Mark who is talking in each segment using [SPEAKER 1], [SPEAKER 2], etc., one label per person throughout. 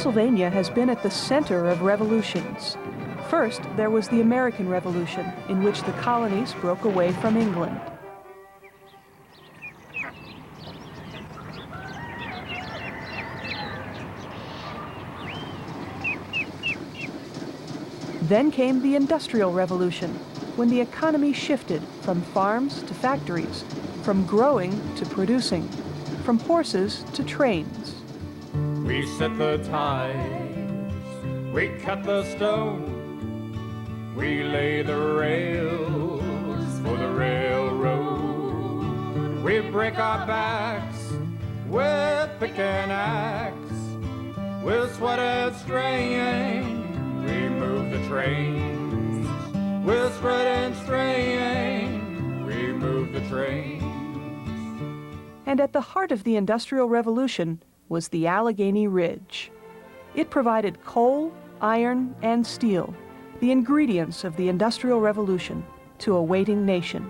[SPEAKER 1] Pennsylvania has been at the center of revolutions. First, there was the American Revolution, in which the colonies broke away from England. Then came the Industrial Revolution, when the economy shifted from farms to factories, from growing to producing, from horses to trains.
[SPEAKER 2] We set the ties, we cut the stone, we lay the rails for the railroad. We break our backs with pick and axe, with sweat and strain. We move the trains, with sweat and strain. We move the trains.
[SPEAKER 1] And at the heart of the Industrial Revolution was the Allegheny Ridge. It provided coal, iron, and steel, the ingredients of the Industrial Revolution, to a waiting nation.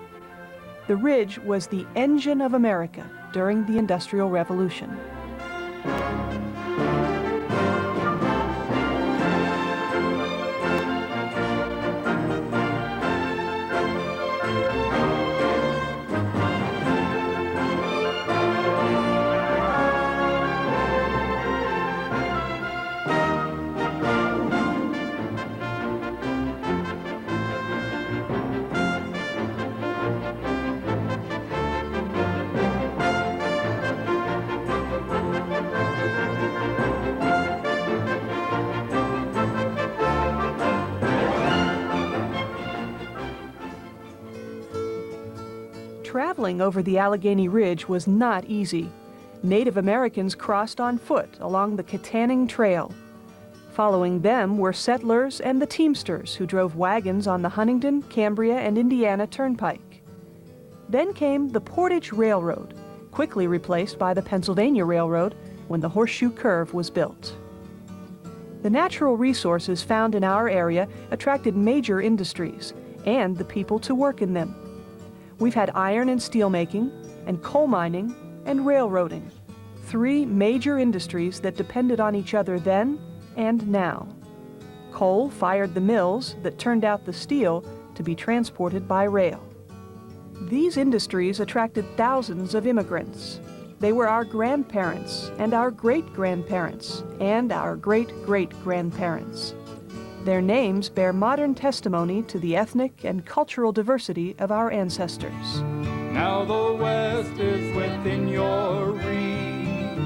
[SPEAKER 1] The ridge was the engine of America during the Industrial Revolution. Traveling over the Allegheny Ridge was not easy. Native Americans crossed on foot along the Katanning Trail. Following them were settlers and the teamsters who drove wagons on the Huntington, Cambria, and Indiana Turnpike. Then came the Portage Railroad, quickly replaced by the Pennsylvania Railroad when the Horseshoe Curve was built. The natural resources found in our area attracted major industries and the people to work in them. We've had iron and steel making, and coal mining, and railroading, three major industries that depended on each other then and now. Coal fired the mills that turned out the steel to be transported by rail. These industries attracted thousands of immigrants. They were our grandparents, and our great-grandparents, and our great-great-grandparents. Their names bear modern testimony to the ethnic and cultural diversity of our ancestors.
[SPEAKER 2] Now the West is within your reach.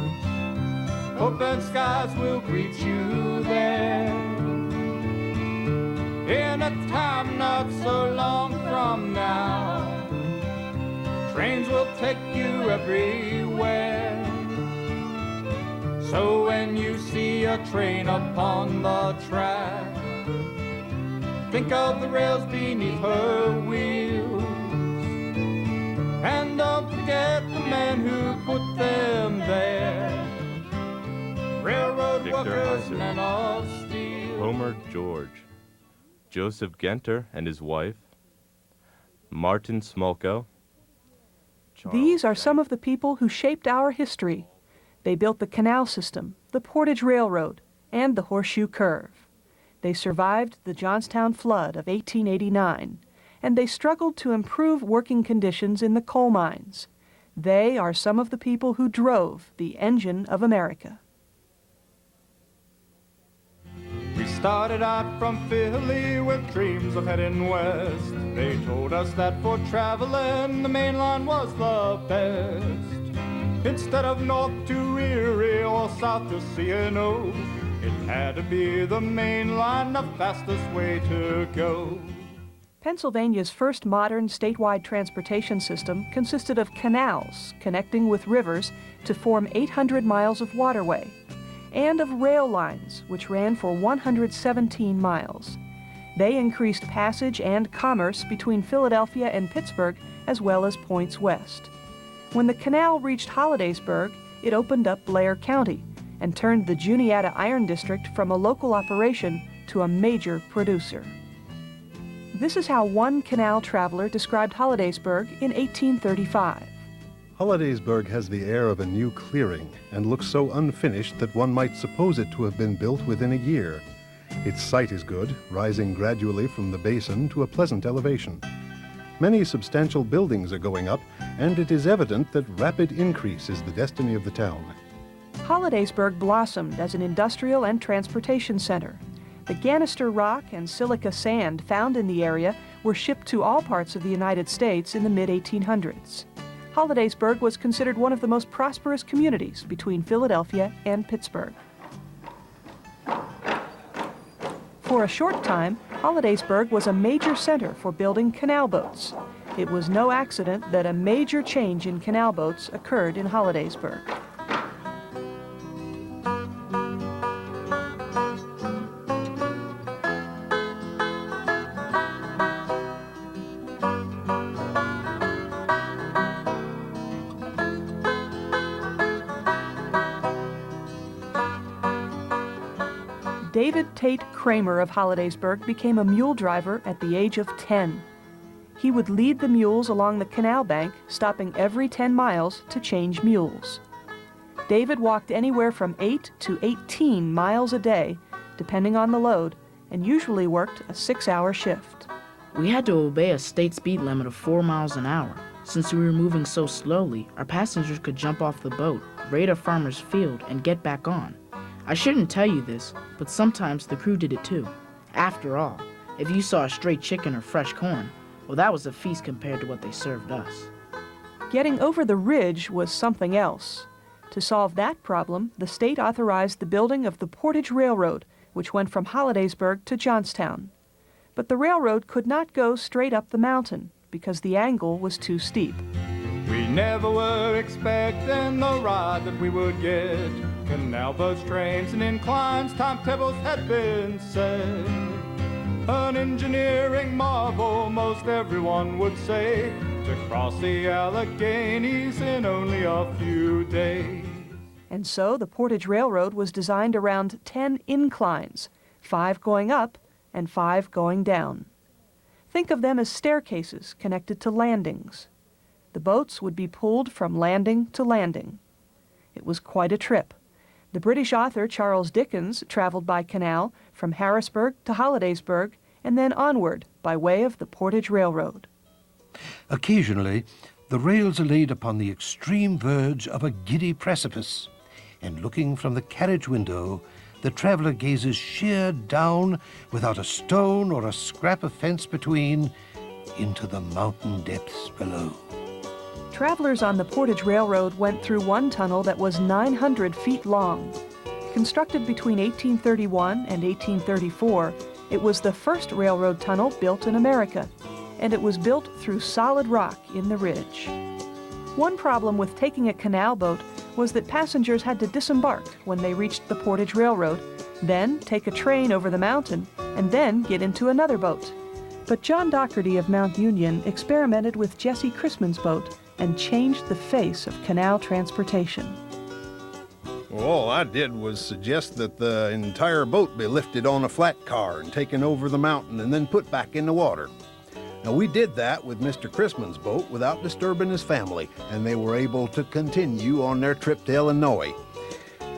[SPEAKER 2] Open skies will greet you there. In a time not so long from now, trains will take you everywhere. So when you see a train upon the track, think of the rails beneath her wheels, and don't forget the man who put them there. Railroad workers, men of steel.
[SPEAKER 3] Homer George, Joseph Genter and his wife, Martin Smolko.
[SPEAKER 1] These are some of the people who shaped our history. They built the canal system, the Portage Railroad, and the Horseshoe Curve. They survived the Johnstown flood of 1889, and they struggled to improve working conditions in the coal mines. They are some of the people who drove the engine of America.
[SPEAKER 2] We started out from Philly with dreams of heading west. They told us that for traveling, the main line was the best. Instead of north to Erie or south to C&O, it had to be the main line, the fastest way to go.
[SPEAKER 1] Pennsylvania's first modern statewide transportation system consisted of canals connecting with rivers to form 800 miles of waterway, and of rail lines, which ran for 117 miles. They increased passage and commerce between Philadelphia and Pittsburgh, as well as points west. When the canal reached Hollidaysburg, it opened up Blair County and turned the Juniata Iron District from a local operation to a major producer. This is how one canal traveler described Hollidaysburg in 1835.
[SPEAKER 4] Hollidaysburg has the air of a new clearing and looks so unfinished that one might suppose it to have been built within a year. Its site is good, rising gradually from the basin to a pleasant elevation. Many substantial buildings are going up, and it is evident that rapid increase is the destiny of the town.
[SPEAKER 1] Hollidaysburg blossomed as an industrial and transportation center. The Ganister rock and silica sand found in the area were shipped to all parts of the United States in the mid-1800s. Hollidaysburg was considered one of the most prosperous communities between Philadelphia and Pittsburgh. For a short time, Hollidaysburg was a major center for building canal boats. It was no accident that a major change in canal boats occurred in Hollidaysburg. David Tate Kramer of Hollidaysburg became a mule driver at the age of 10. He would lead the mules along the canal bank, stopping every 10 miles to change mules. David walked anywhere from 8 to 18 miles a day, depending on the load, and usually worked a 6-hour shift.
[SPEAKER 5] We had to obey a state speed limit of 4 miles an hour. Since we were moving so slowly, our passengers could jump off the boat, raid a farmer's field, and get back on. I shouldn't tell you this, but sometimes the crew did it too. After all, if you saw a stray chicken or fresh corn, well, that was a feast compared to what they served us.
[SPEAKER 1] Getting over the ridge was something else. To solve that problem, the state authorized the building of the Portage Railroad, which went from Hollidaysburg to Johnstown. But the railroad could not go straight up the mountain because the angle was too steep.
[SPEAKER 2] We never were expecting the ride that we would get. Canal boats, trains, and inclines, timetables had been set. An engineering marvel, most everyone would say, to cross the Alleghenies in only a few days.
[SPEAKER 1] And so the Portage Railroad was designed around 10 inclines, 5 going up and 5 going down. Think of them as staircases connected to landings. The boats would be pulled from landing to landing. It was quite a trip. The British author Charles Dickens traveled by canal from Harrisburg to Hollidaysburg and then onward by way of the Portage Railroad.
[SPEAKER 6] Occasionally, the rails are laid upon the extreme verge of a giddy precipice, and looking from the carriage window, the traveler gazes sheer down, without a stone or a scrap of fence between, into the mountain depths below.
[SPEAKER 1] Travelers on the Portage Railroad went through one tunnel that was 900 feet long. Constructed between 1831 and 1834, it was the first railroad tunnel built in America, and it was built through solid rock in the ridge. One problem with taking a canal boat was that passengers had to disembark when they reached the Portage Railroad, then take a train over the mountain, and then get into another boat. But John Doherty of Mount Union experimented with Jesse Chrisman's boat and changed the face of canal transportation.
[SPEAKER 4] Well, all I did was suggest that the entire boat be lifted on a flat car and taken over the mountain and then put back in the water. Now, we did that with Mr. Chrisman's boat without disturbing his family, and they were able to continue on their trip to Illinois.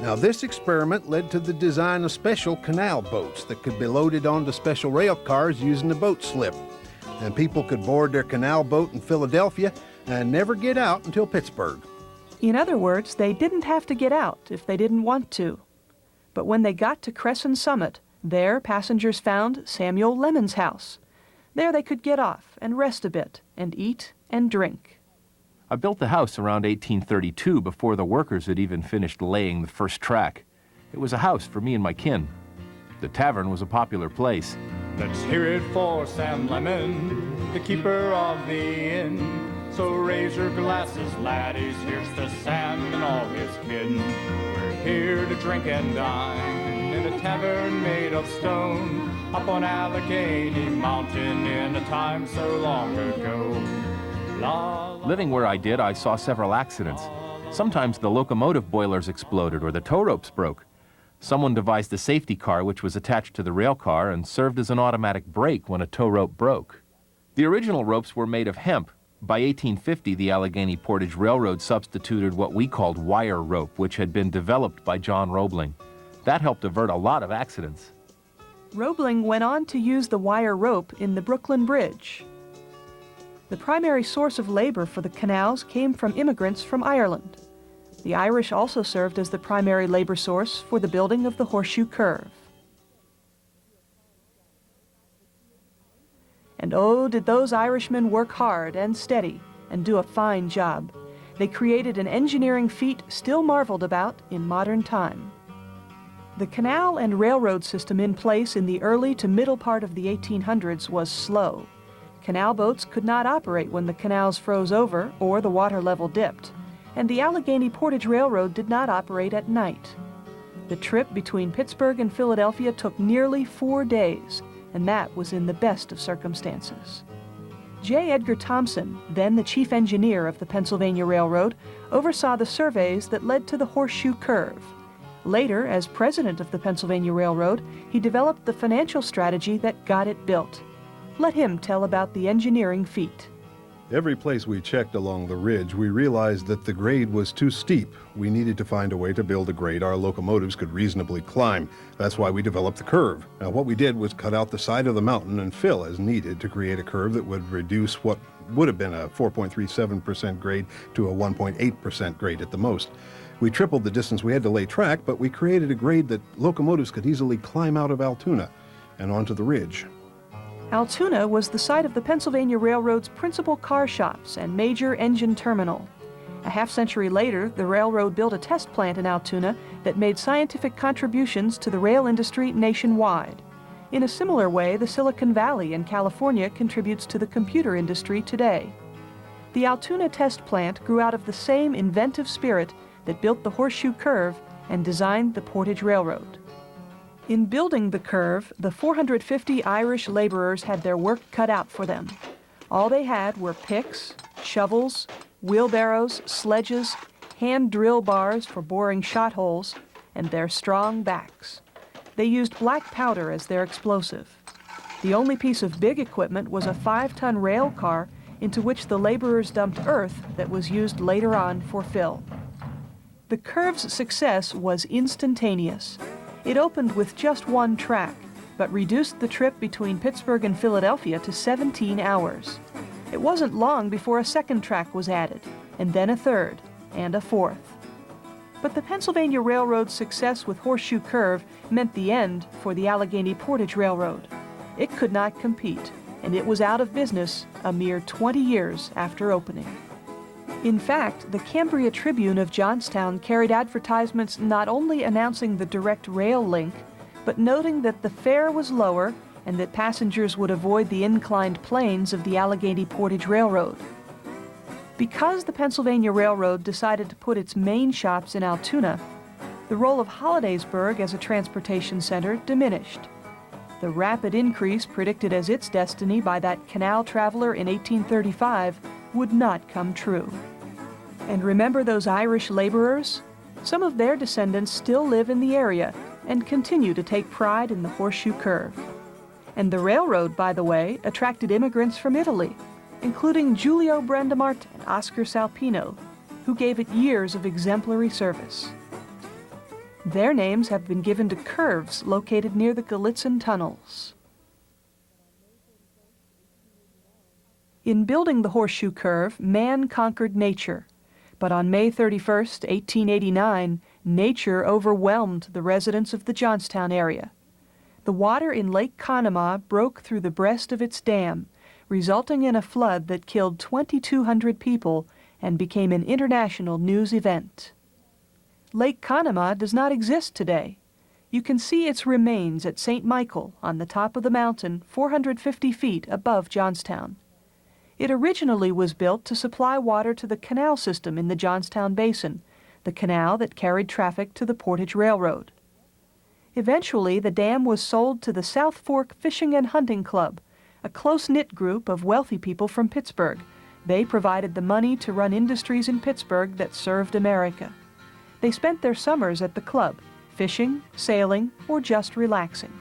[SPEAKER 4] Now, this experiment led to the design of special canal boats that could be loaded onto special rail cars using a boat slip. And people could board their canal boat in Philadelphia and never get out until Pittsburgh.
[SPEAKER 1] In other words, they didn't have to get out if they didn't want to. But when they got to Crescent Summit, there passengers found Samuel Lemon's house. There they could get off and rest a bit and eat and drink.
[SPEAKER 7] I built the house around 1832 before the workers had even finished laying the first track. It was a house for me and my kin. The tavern was a popular place.
[SPEAKER 2] Let's hear it for Sam Lemon, the keeper of the inn. So raise your glasses, laddies, here's to Sam and all his kin. We're here to drink and dine in a tavern made of stone, up on Allegheny Mountain in a time so long ago.
[SPEAKER 7] Living where I did, I saw several accidents. Sometimes the locomotive boilers exploded or the tow ropes broke. Someone devised a safety car which was attached to the rail car and served as an automatic brake when a tow rope broke. The original ropes were made of hemp, By 1850, the Allegheny Portage Railroad substituted what we called wire rope, which had been developed by John Roebling. That helped avert a lot of accidents.
[SPEAKER 1] Roebling went on to use the wire rope in the Brooklyn Bridge. The primary source of labor for the canals came from immigrants from Ireland. The Irish also served as the primary labor source for the building of the Horseshoe Curve. And oh, did those Irishmen work hard and steady and do a fine job. They created an engineering feat still marveled about in modern time. The canal and railroad system in place in the early to middle part of the 1800s was slow. Canal boats could not operate when the canals froze over or the water level dipped, and the Allegheny Portage Railroad did not operate at night. The trip between Pittsburgh and Philadelphia took nearly 4 days, and that was in the best of circumstances. J. Edgar Thompson, then the chief engineer of the Pennsylvania Railroad, oversaw the surveys that led to the Horseshoe Curve. Later, as president of the Pennsylvania Railroad, he developed the financial strategy that got it built. Let him tell about the engineering feat.
[SPEAKER 4] Every place we checked along the ridge, we realized that the grade was too steep. We needed to find a way to build a grade our locomotives could reasonably climb. That's why we developed the curve. Now, what we did was cut out the side of the mountain and fill as needed to create a curve that would reduce what would have been a 4.37% grade to a 1.8% grade at the most. We tripled the distance we had to lay track, but we created a grade that locomotives could easily climb out of Altoona and onto the ridge.
[SPEAKER 1] Altoona was the site of the Pennsylvania Railroad's principal car shops and major engine terminal. A half-century later, the railroad built a test plant in Altoona that made scientific contributions to the rail industry nationwide. In a similar way, the Silicon Valley in California contributes to the computer industry today. The Altoona test plant grew out of the same inventive spirit that built the Horseshoe Curve and designed the Portage Railroad. In building the curve, the 450 Irish laborers had their work cut out for them. All they had were picks, shovels, wheelbarrows, sledges, hand drill bars for boring shot holes, and their strong backs. They used black powder as their explosive. The only piece of big equipment was a 5-ton rail car into which the laborers dumped earth that was used later on for fill. The curve's success was instantaneous. It opened with just one track, but reduced the trip between Pittsburgh and Philadelphia to 17 hours. It wasn't long before a second track was added, and then a third, and a fourth. But the Pennsylvania Railroad's success with Horseshoe Curve meant the end for the Allegheny Portage Railroad. It could not compete, and it was out of business a mere 20 years after opening. In fact, the Cambria Tribune of Johnstown carried advertisements not only announcing the direct rail link, but noting that the fare was lower and that passengers would avoid the inclined planes of the Allegheny Portage Railroad. Because the Pennsylvania Railroad decided to put its main shops in Altoona, the role of Hollidaysburg as a transportation center diminished. The rapid increase predicted as its destiny by that canal traveler in 1835 would not come true. And remember those Irish laborers? Some of their descendants still live in the area and continue to take pride in the Horseshoe Curve. And the railroad, by the way, attracted immigrants from Italy, including Giulio Brandamarte and Oscar Salpino, who gave it years of exemplary service. Their names have been given to curves located near the Gallitzin tunnels. In building the Horseshoe Curve, man conquered nature. But on May 31, 1889, nature overwhelmed the residents of the Johnstown area. The water in Lake Conemaugh broke through the breast of its dam, resulting in a flood that killed 2,200 people and became an international news event. Lake Conemaugh does not exist today. You can see its remains at St. Michael on the top of the mountain 450 feet above Johnstown. It originally was built to supply water to the canal system in the Johnstown Basin, the canal that carried traffic to the Portage Railroad. Eventually, the dam was sold to the South Fork Fishing and Hunting Club, a close-knit group of wealthy people from Pittsburgh. They provided the money to run industries in Pittsburgh that served America. They spent their summers at the club, fishing, sailing, or just relaxing.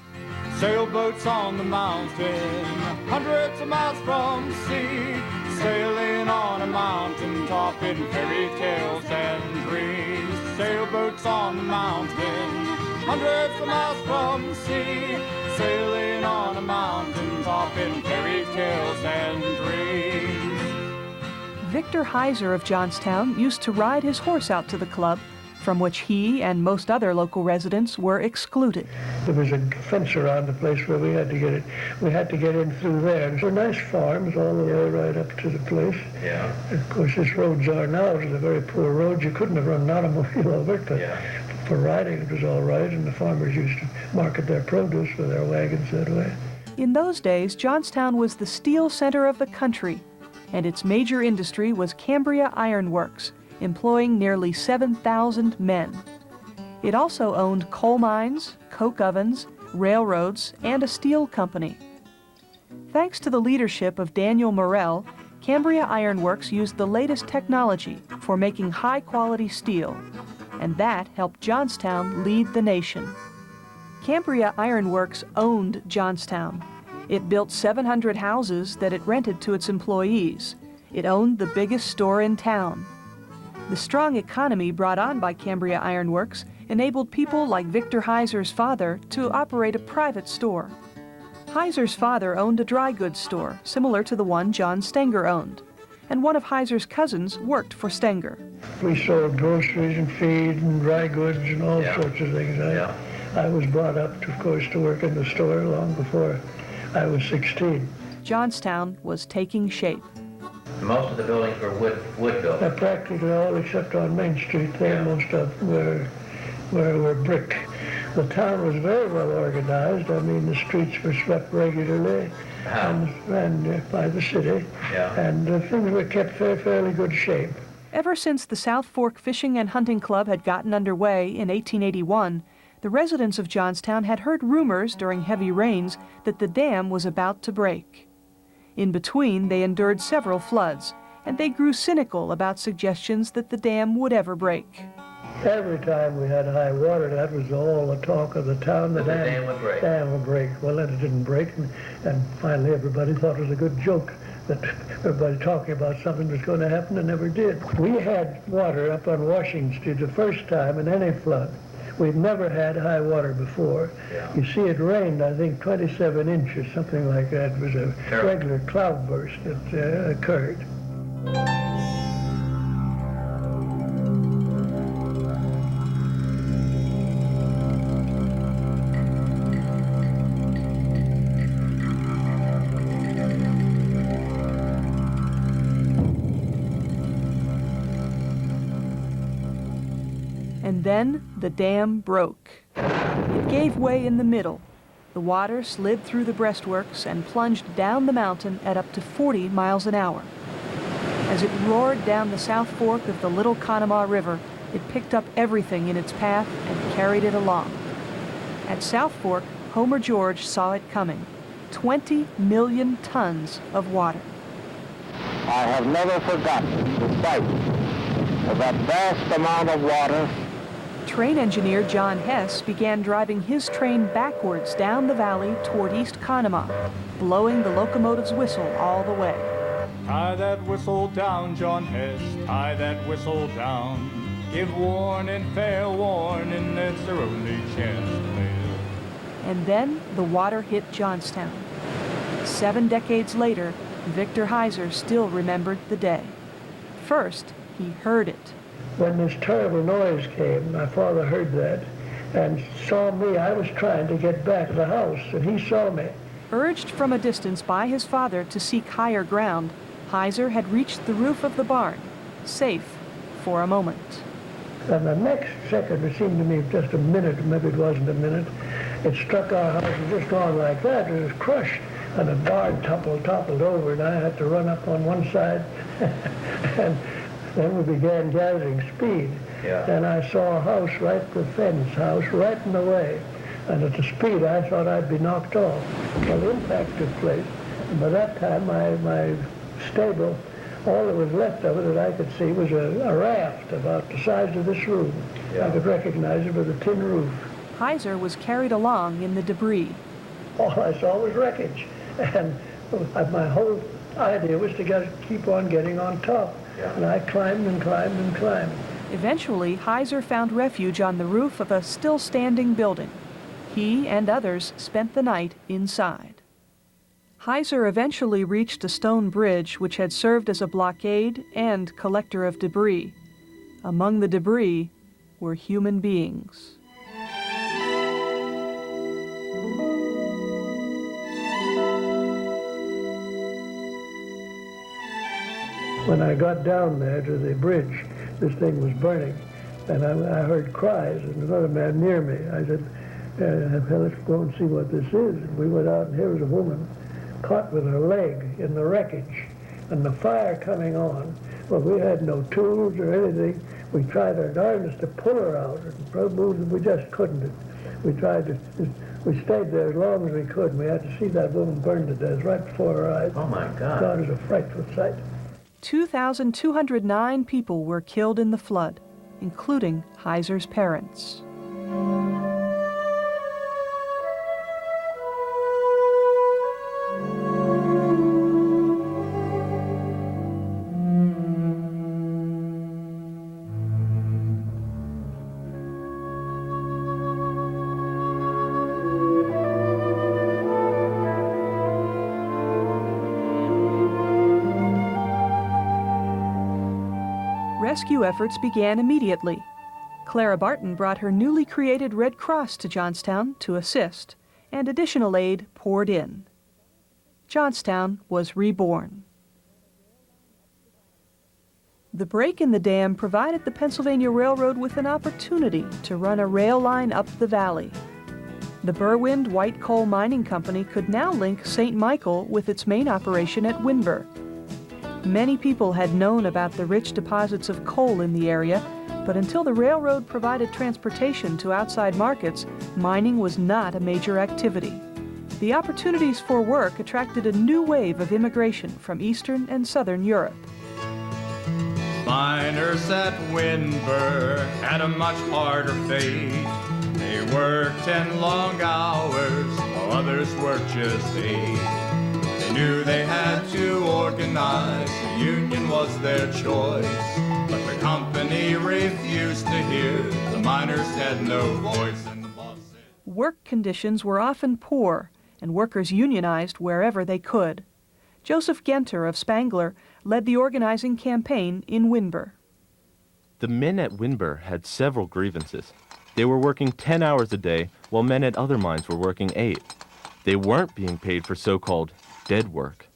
[SPEAKER 2] Sailboats on the mountain, hundreds of miles from the sea. sailing on a mountain top in fairy tales and dreams. Sailboats on the mountain, hundreds of miles from the sea, sailing on a mountain top in fairy tales and dreams.
[SPEAKER 1] Victor Heiser of Johnstown used to ride his horse out to the club, from which he and most other local residents were excluded.
[SPEAKER 8] There was a fence around the place where we had to get it. We had to get in through there. There were nice farms all the way right up to the place.
[SPEAKER 9] Yeah.
[SPEAKER 8] Of course, this roads are now. It was a very poor road. You couldn't have run an automobile over it, but for riding it was all right, and the farmers used to market their produce with their wagons that way.
[SPEAKER 1] In those days, Johnstown was the steel center of the country, and its major industry was Cambria Iron Works, employing nearly 7,000 men. It also owned coal mines, coke ovens, railroads, and a steel company. Thanks to the leadership of Daniel Morrell, Cambria Iron Works used the latest technology for making high-quality steel, and that helped Johnstown lead the nation. Cambria Iron Works owned Johnstown. It built 700 houses that it rented to its employees. It owned the biggest store in town. The strong economy brought on by Cambria Iron Works enabled people like Victor Heiser's father to operate a private store. Heiser's father owned a dry goods store, similar to the one John Stenger owned, and one of Heiser's cousins worked for Stenger.
[SPEAKER 8] We sold groceries and feed and dry goods and all sorts of things. I was brought up, of course, to work in the store long before I was 16.
[SPEAKER 1] Johnstown was taking shape.
[SPEAKER 9] Most of the buildings were wood built.
[SPEAKER 8] Practically all except on Main Street there, most of them were brick. The town was very well organized. I mean, the streets were swept regularly and by the city, and things were kept fairly good shape.
[SPEAKER 1] Ever since the South Fork Fishing and Hunting Club had gotten underway in 1881, the residents of Johnstown had heard rumors during heavy rains that the dam was about to break. In between, they endured several floods, and they grew cynical about suggestions that the dam would ever break.
[SPEAKER 8] Every time we had high water, that was all the talk of the town. The dam would break. Well, then it didn't break, and finally everybody thought it was a good joke that everybody talking about something was going to happen and never did. We had water up on Washington Street the first time in any flood. We've never had high water before. You see, it rained, I think, 27 inches, something like that. It was a regular cloudburst that occurred.
[SPEAKER 1] And then the dam broke. It gave way in the middle. The water slid through the breastworks and plunged down the mountain at up to 40 miles an hour. As it roared down the South Fork of the Little Conemaugh River, it picked up everything in its path and carried it along. At South Fork, Homer George saw it coming. 20 million tons of water.
[SPEAKER 10] I have never forgotten the sight of that vast amount of water.
[SPEAKER 1] Train engineer John Hess began driving his train backwards down the valley toward East Conemaugh, blowing the locomotive's whistle all the way.
[SPEAKER 2] Tie that whistle down, John Hess, tie that whistle down. Give warning, fair warning, that's their only chance to live.
[SPEAKER 1] And then the water hit Johnstown. 7 decades later, Victor Heiser still remembered the day. First, he heard it.
[SPEAKER 8] When this terrible noise came, my father heard that and saw me. I was trying to get back to the house, and he saw me.
[SPEAKER 1] Urged from a distance by his father to seek higher ground, Heiser had reached the roof of the barn, safe for a moment.
[SPEAKER 8] And the next second, it seemed to me just a minute, maybe it wasn't a minute, it struck our house and just gone like that. It was crushed, and the barn toppled over, and I had to run up on one side, and then we began gathering speed. And I saw a house the fence house, right in the way. And at the speed, I thought I'd be knocked off. Well, the impact took place. And by that time, my stable, all that was left of it that I could see was a raft about the size of this room. I could recognize it with a tin roof.
[SPEAKER 1] Heiser was carried along in the debris.
[SPEAKER 8] All I saw was wreckage. And My whole idea was to keep on getting on top.
[SPEAKER 9] Yeah.
[SPEAKER 8] And I climbed and climbed and climbed.
[SPEAKER 1] Eventually, Heiser found refuge on the roof of a still-standing building. He and others spent the night inside. Heiser eventually reached a stone bridge which had served as a blockade and collector of debris. Among the debris were human beings.
[SPEAKER 8] When I got down there to the bridge, this thing was burning, and I heard cries, and another man near me. I said, let's go and see what this is. And we went out, and here was a woman caught with her leg in the wreckage, and the fire coming on. Well, we had no tools or anything. We tried our darndest to pull her out, and we just couldn't. We stayed there as long as we could, and we had to see that woman burn to death right before our eyes.
[SPEAKER 9] Oh, my God.
[SPEAKER 8] God, it was a frightful sight.
[SPEAKER 1] 2,209 people were killed in the flood, including Heiser's parents. Rescue efforts began immediately. Clara Barton brought her newly created Red Cross to Johnstown to assist, and additional aid poured in. Johnstown was reborn. The break in the dam provided the Pennsylvania Railroad with an opportunity to run a rail line up the valley. The Berwind White Coal Mining Company could now link St. Michael with its main operation at Windber. Many people had known about the rich deposits of coal in the area, but until the railroad provided transportation to outside markets, mining was not a major activity. The opportunities for work attracted a new wave of immigration from Eastern and Southern Europe.
[SPEAKER 2] Miners at Windber had a much harder fate. They worked 10 long hours while others worked just 8. They knew they had to organize, the union was their choice. But the company refused to hear, the miners had no voice. And the boss said,
[SPEAKER 1] Work conditions were often poor, and workers unionized wherever they could. Joseph Genter of Spangler led the organizing campaign in Windber.
[SPEAKER 3] The men at Windber had several grievances. They were working 10 hours a day, while men at other mines were working 8. They weren't being paid for so-called dead work.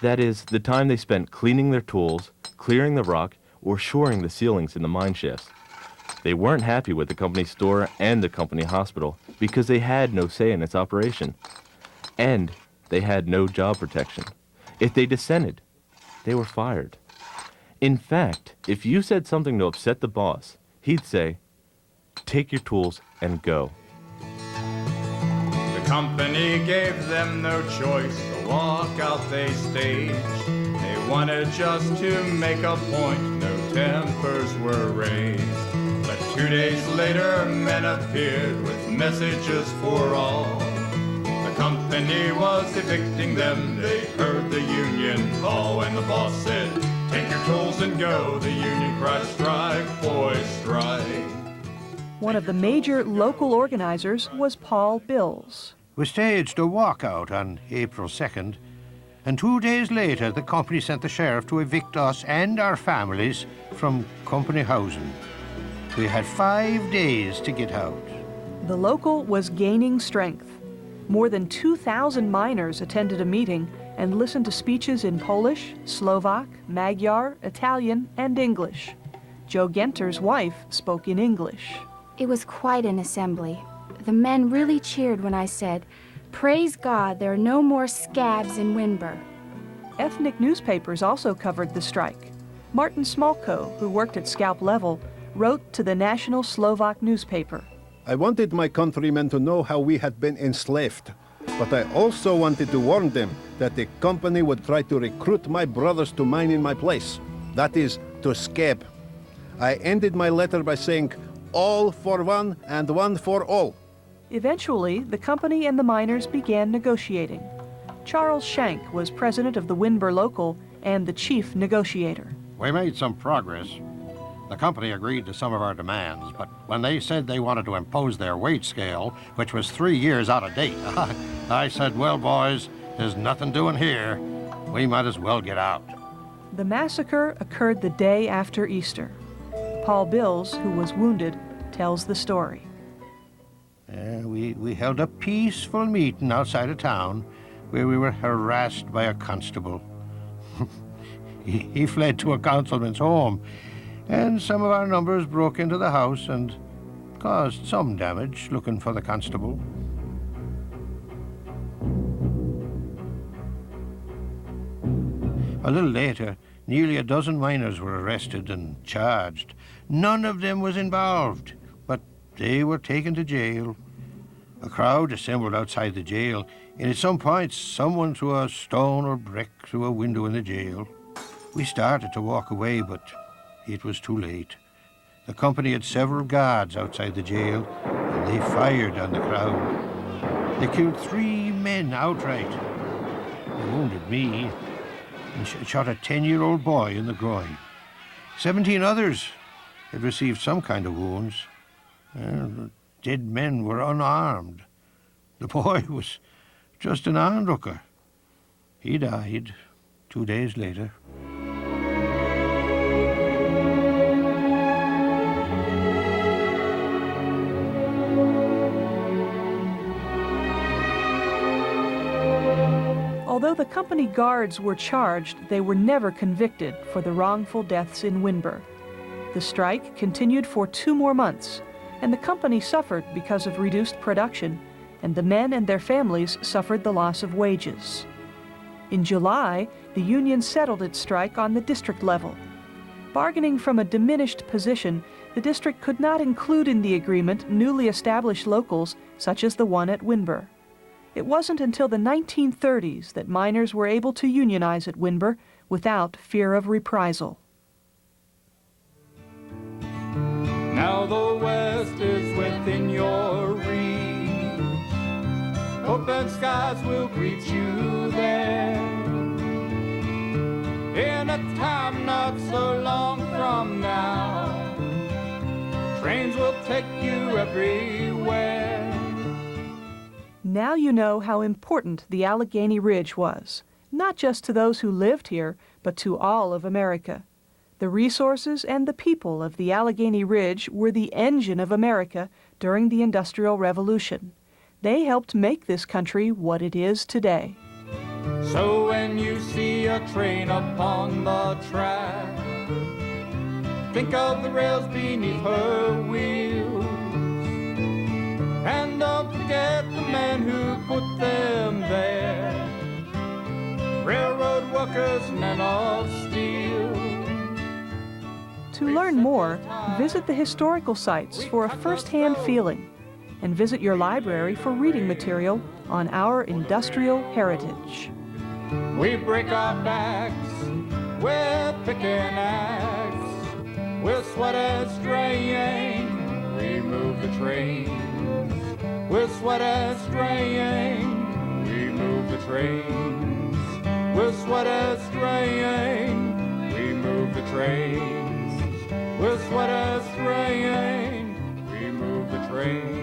[SPEAKER 3] That is, the time they spent cleaning their tools, clearing the rock, or shoring the ceilings in the mine shafts. They weren't happy with the company store and the company hospital because they had no say in its operation. And they had no job protection. If they dissented, they were fired. In fact, if you said something to upset the boss, he'd say, "Take your tools and go."
[SPEAKER 2] the company gave them no choice, to walk out they staged. They wanted just to make a point, no tempers were raised. But 2 days later, men appeared with messages for all. The company was evicting them, they heard the union call, and the boss said, "Take your tools and go." The union cried, "Strike, boys, strike."
[SPEAKER 1] One of the major local organizers was Paul Bills.
[SPEAKER 6] We staged a walkout on April 2nd, and 2 days later the company sent the sheriff to evict us and our families from company housing. We had 5 days to get out.
[SPEAKER 1] The local was gaining strength. More than 2,000 miners attended a meeting and listened to speeches in Polish, Slovak, Magyar, Italian, and English. Joe Genter's wife spoke in English.
[SPEAKER 11] It was quite an assembly. The men really cheered when I said, "Praise God, there are no more scabs in Windber."
[SPEAKER 1] Ethnic newspapers also covered the strike. Martin Smolko, who worked at scalp level, wrote to the National Slovak newspaper.
[SPEAKER 4] I wanted my countrymen to know how we had been enslaved, but I also wanted to warn them that the company would try to recruit my brothers to mine in my place. That is, to scab. I ended my letter by saying, "All for one and one for all."
[SPEAKER 1] Eventually, the company and the miners began negotiating. Charles Shank was president of the Windber Local and the chief negotiator.
[SPEAKER 6] We made some progress. The company agreed to some of our demands, but when they said they wanted to impose their wage scale, which was 3 years out of date, I said, well, boys, there's nothing doing here. We might as well get out.
[SPEAKER 1] The massacre occurred the day after Easter. Paul Bills, who was wounded, tells the story.
[SPEAKER 6] We held a peaceful meeting outside of town where we were harassed by a constable. He fled to a councilman's home, and some of our numbers broke into the house and caused some damage looking for the constable. A little later, nearly a dozen miners were arrested and charged. None of them was involved, but they were taken to jail. A crowd assembled outside the jail, and at some point, someone threw a stone or brick through a window in the jail. We started to walk away, but it was too late. The company had several guards outside the jail, and they fired on the crowd. They killed 3 men outright. They wounded me and shot a 10-year-old boy in the groin. 17 others had received some kind of wounds. The dead men were unarmed. The boy was just an onlooker. He died 2 days later.
[SPEAKER 1] Although the company guards were charged, they were never convicted for the wrongful deaths in Windber. The strike continued for 2 more months, and the company suffered because of reduced production, and the men and their families suffered the loss of wages. In July, the union settled its strike on the district level. Bargaining from a diminished position, the district could not include in the agreement newly established locals such as the one at Windber. It wasn't until the 1930s that miners were able to unionize at Windber without fear of reprisal.
[SPEAKER 2] Now the West is within your reach. Open skies will greet you there. In a time not so long from now, trains will take you everywhere.
[SPEAKER 1] Now you know how important the Allegheny Ridge was, not just to those who lived here, but to all of America. The resources and the people of the Allegheny Ridge were the engine of America during the Industrial Revolution. They helped make this country what it is today.
[SPEAKER 2] So when you see a train upon the track, think of the rails beneath her wheels. And don't forget the men who put them there, railroad workers, men of steel.
[SPEAKER 1] To learn more, visit the historical sites for a first-hand feeling, and visit your library for reading material on our industrial heritage.
[SPEAKER 2] We break our backs with pick and axe, with sweat and strain, we move the trains. With sweat and strain, we move the trains. With sweat and strain, we move the trains. With sweat and strain, we move the trains.